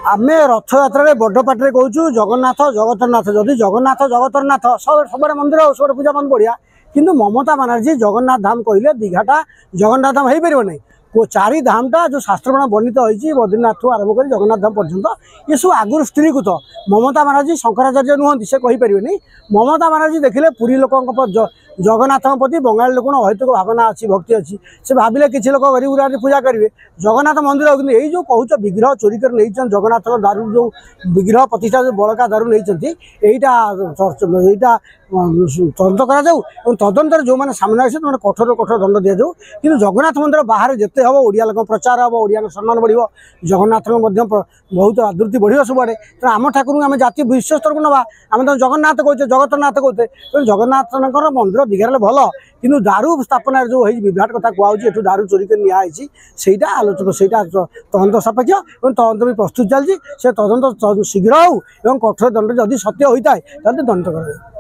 आमे रथयात्रा बड़ पाटे कहूँ जगन्नाथ जगतरनाथ जदि जगन्नाथ जगतरनाथ सब मंदिर सब पूजा बंद बढ़िया किंतु ममता बानार्जी जगन्नाथ धाम कहले दीघाटा जगन्नाथ धाम हो पार नहीं को चारि धामटा जो शास्त्र वर्णित होती बद्रीनाथ आरंभ कर जगन्नाथ धाम पर्यटन ये सब आगुरी स्त्रीकृत ममता बानार्जी शंकराचार्य नुहति से कहीपर ममता बानार्जी देखिले पुरी लोक जगन्नाथ प्रति बंगाली लोक अहैतुक भावना अच्छी भक्ति अच्छी से भाविले किसी लोक गरीब गुरा पूजा करेंगे जगन्नाथ मंदिर कि जो कहूँ विग्रह चोरी कर जगन्नाथ दारू जो विग्रह प्रतिष्ठा जो बड़का दारू नहीं यहाँ तदंत कर तदंतर जो मैंने सामने आसे कठोर कठोर दंड दि जाऊ कि जगन्नाथ मंदिर बाहर जिते हम ओडिया लोक प्रचार हम ओडिया सम्मान बढ़ जगन्नाथ बहुत आदृति बढ़ सबुआड़े तेना आम ठाकुर आम जाति विश्व स्तर को नवा आम तो जगन्नाथ कहते जगतरनाथ कहते जगन्नाथ मंदिर दीघारे भल कि दारू स्थापना जो विभ्राट कथा कहूँ एठू दारू चोरी कर निटा आलोचक से तदंत सापेक्ष और तदंत भी प्रस्तुत चलती से तदंत शीघ्र हो कठोर दंड जदि सत्य होता है दंड कर।